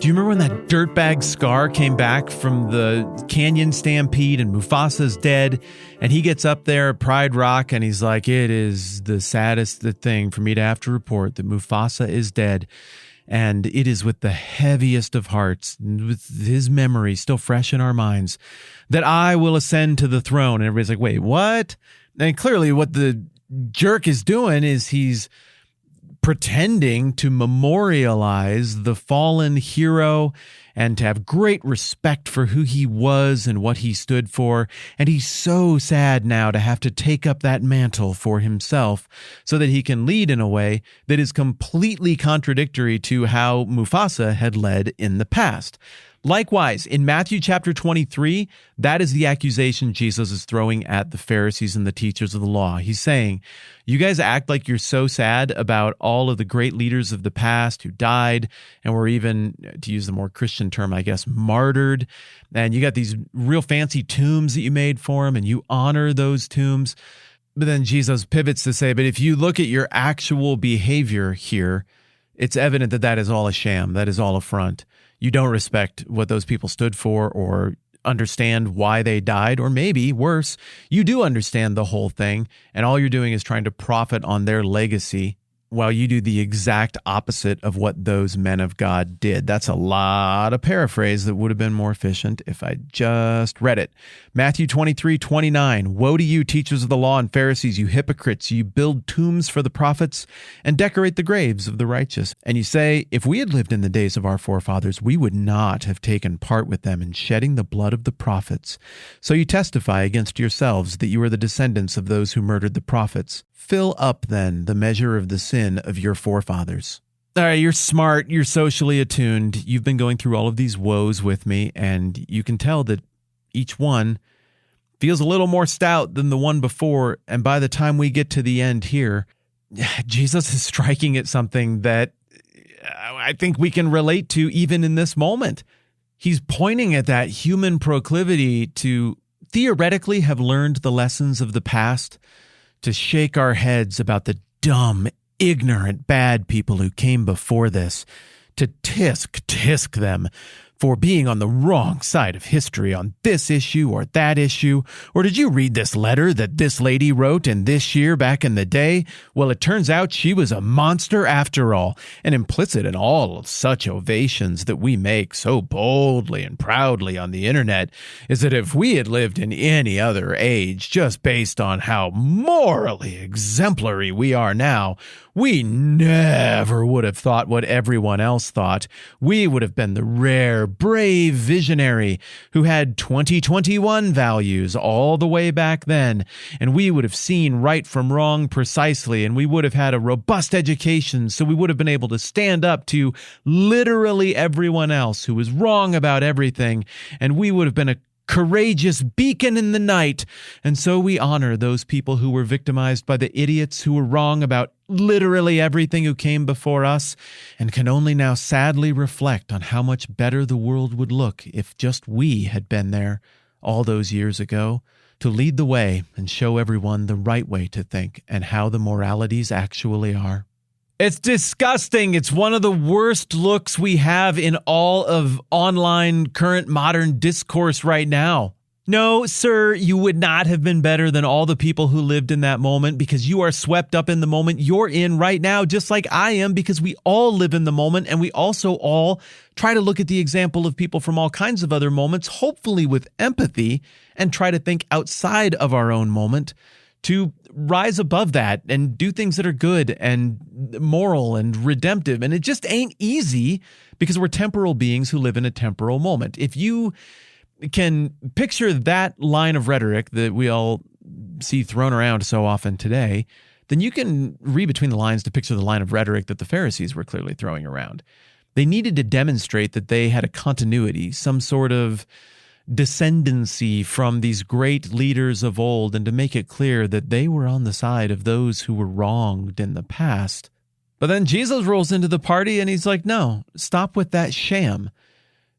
Do you remember when that dirtbag Scar came back from the canyon stampede and Mufasa's dead? And he gets up there at Pride Rock and he's like, it is the saddest thing for me to have to report that Mufasa is dead. And it is with the heaviest of hearts, with his memory still fresh in our minds, that I will ascend to the throne. And everybody's like, wait, what? And clearly what the jerk is doing is he's pretending to memorialize the fallen hero and to have great respect for who he was and what he stood for. And he's so sad now to have to take up that mantle for himself so that he can lead in a way that is completely contradictory to how Mufasa had led in the past. Likewise, in Matthew chapter 23, that is the accusation Jesus is throwing at the Pharisees and the teachers of the law. He's saying, you guys act like you're so sad about all of the great leaders of the past who died and were even, to use the more Christian term, I guess, martyred. And you got these real fancy tombs that you made for them and you honor those tombs. But then Jesus pivots to say, but if you look at your actual behavior here, it's evident that that is all a sham. That is all a front. You don't respect what those people stood for or understand why they died, or maybe worse, you do understand the whole thing, and all you're doing is trying to profit on their legacy while you do the exact opposite of what those men of God did. That's a lot of paraphrase that would have been more efficient if I just read it. Matthew 23:29, woe to you, teachers of the law and Pharisees, you hypocrites! You build tombs for the prophets and decorate the graves of the righteous. And you say, if we had lived in the days of our forefathers, we would not have taken part with them in shedding the blood of the prophets. So you testify against yourselves that you are the descendants of those who murdered the prophets. Fill up, then, the measure of the sin of your forefathers. All right, you're smart, you're socially attuned, you've been going through all of these woes with me, and you can tell that each one feels a little more stout than the one before, and by the time we get to the end here, Jesus is striking at something that I think we can relate to even in this moment. He's pointing at that human proclivity to theoretically have learned the lessons of the past, to shake our heads about the dumb, ignorant, bad people who came before this, to tisk them for being on the wrong side of history on this issue or that issue. Or did you read this letter that this lady wrote in this year back in the day? Well, it turns out she was a monster after all. And implicit in all of such ovations that we make so boldly and proudly on the internet is that if we had lived in any other age, just based on how morally exemplary we are now, we never would have thought what everyone else thought. We would have been the rare, brave visionary who had 2021 values all the way back then, and we would have seen right from wrong precisely, and we would have had a robust education, so we would have been able to stand up to literally everyone else who was wrong about everything, and we would have been a courageous beacon in the night. And so we honor those people who were victimized by the idiots who were wrong about literally everything who came before us, and can only now sadly reflect on how much better the world would look if just we had been there all those years ago to lead the way and show everyone the right way to think and how the moralities actually are. It's disgusting. It's one of the worst looks we have in all of online current modern discourse right now. No, sir, you would not have been better than all the people who lived in that moment, because you are swept up in the moment you're in right now, just like I am, because we all live in the moment, and we also all try to look at the example of people from all kinds of other moments, hopefully with empathy, and try to think outside of our own moment to rise above that and do things that are good and moral and redemptive. And it just ain't easy because we're temporal beings who live in a temporal moment. If you can picture that line of rhetoric that we all see thrown around so often today, then you can read between the lines to picture the line of rhetoric that the Pharisees were clearly throwing around. They needed to demonstrate that they had a continuity, some sort of descendancy from these great leaders of old, and to make it clear that they were on the side of those who were wronged in the past. But then Jesus rolls into the party and he's like, no, stop with that sham.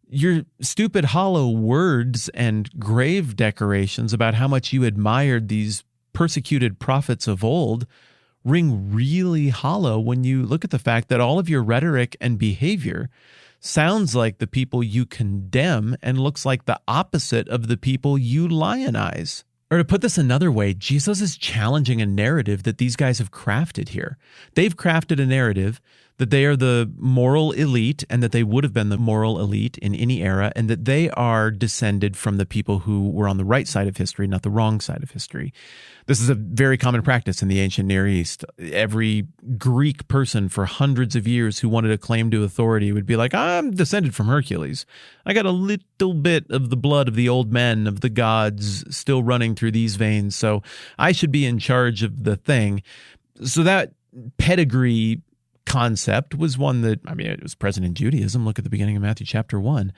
Your stupid hollow words and grave decorations about how much you admired these persecuted prophets of old ring really hollow when you look at the fact that all of your rhetoric and behavior sounds like the people you condemn and looks like the opposite of the people you lionize. Or to put this another way, Jesus is challenging a narrative that these guys have crafted here. They've crafted a narrative that they are the moral elite and that they would have been the moral elite in any era, and that they are descended from the people who were on the right side of history, not the wrong side of history. This is a very common practice in the ancient Near East. Every Greek person for hundreds of years who wanted a claim to authority would be like, I'm descended from Hercules. I got a little bit of the blood of the old men, of the gods still running through these veins, so I should be in charge of the thing. So that pedigree concept was one that, it was present in Judaism. Look at the beginning of Matthew chapter 1.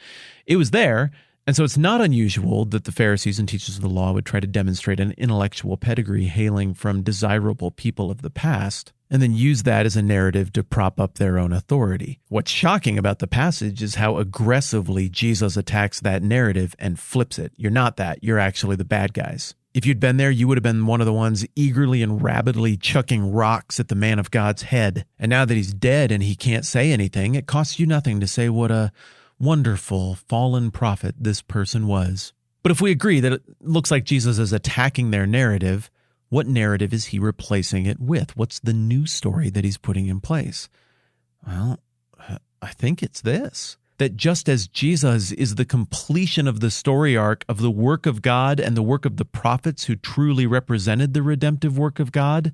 It was there. And so it's not unusual that the Pharisees and teachers of the law would try to demonstrate an intellectual pedigree hailing from desirable people of the past, and then use that as a narrative to prop up their own authority. What's shocking about the passage is how aggressively Jesus attacks that narrative and flips it. You're not that. You're actually the bad guys. If you'd been there, you would have been one of the ones eagerly and rabidly chucking rocks at the man of God's head. And now that he's dead and he can't say anything, it costs you nothing to say what a wonderful fallen prophet this person was. But if we agree that it looks like Jesus is attacking their narrative, what narrative is he replacing it with? What's the new story that he's putting in place? Well, I think it's this. That just as Jesus is the completion of the story arc of the work of God and the work of the prophets who truly represented the redemptive work of God,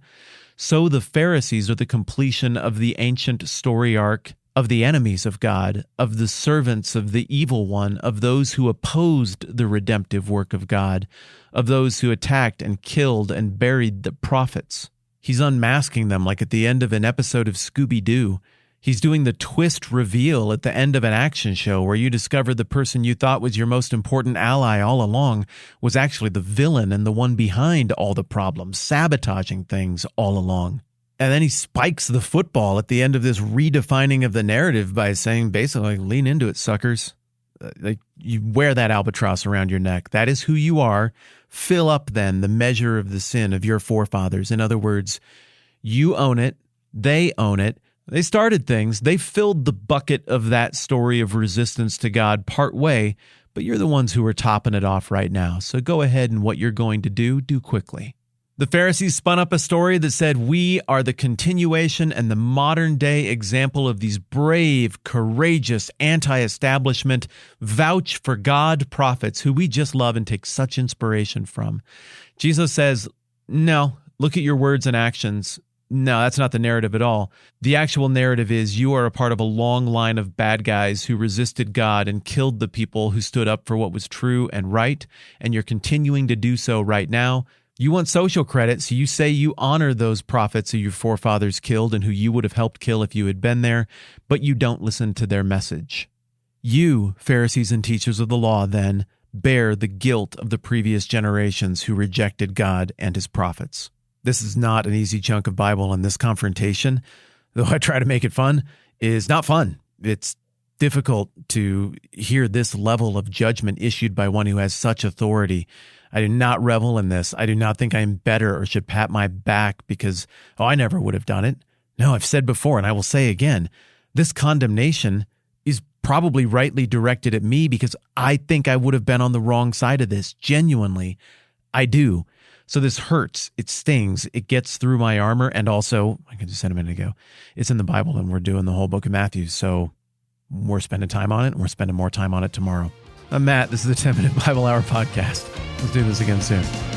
so the Pharisees are the completion of the ancient story arc of the enemies of God, of the servants of the evil one, of those who opposed the redemptive work of God, of those who attacked and killed and buried the prophets. He's unmasking them like at the end of an episode of Scooby-Doo. He's doing the twist reveal at the end of an action show where you discover the person you thought was your most important ally all along was actually the villain and the one behind all the problems, sabotaging things all along. And then he spikes the football at the end of this redefining of the narrative by saying basically, lean into it, suckers. Like, you wear that albatross around your neck. That is who you are. Fill up then the measure of the sin of your forefathers. In other words, you own it. They own it. They started things. They filled the bucket of that story of resistance to God part way, but you're the ones who are topping it off right now. So go ahead and what you're going to do quickly. The Pharisees spun up a story that said we are the continuation and the modern day example of these brave, courageous, anti-establishment, vouch for God prophets who we just love and take such inspiration from. Jesus says, no, look at your words and actions. No, that's not the narrative at all. The actual narrative is you are a part of a long line of bad guys who resisted God and killed the people who stood up for what was true and right, and you're continuing to do so right now. You want social credit, so you say you honor those prophets who your forefathers killed and who you would have helped kill if you had been there, but you don't listen to their message. You, Pharisees and teachers of the law, then, bear the guilt of the previous generations who rejected God and his prophets. This is not an easy chunk of Bible, and this confrontation, though I try to make it fun, is not fun. It's difficult to hear this level of judgment issued by one who has such authority. I do not revel in this. I do not think I am better or should pat my back because, I never would have done it. No, I've said before, and I will say again, this condemnation is probably rightly directed at me because I think I would have been on the wrong side of this. Genuinely, I do. So this hurts, it stings, it gets through my armor, and also, like I just said a minute ago, it's in the Bible, and we're doing the whole book of Matthew, so we're spending time on it, and we're spending more time on it tomorrow. I'm Matt, this is the 10-Minute Bible Hour Podcast. Let's do this again soon.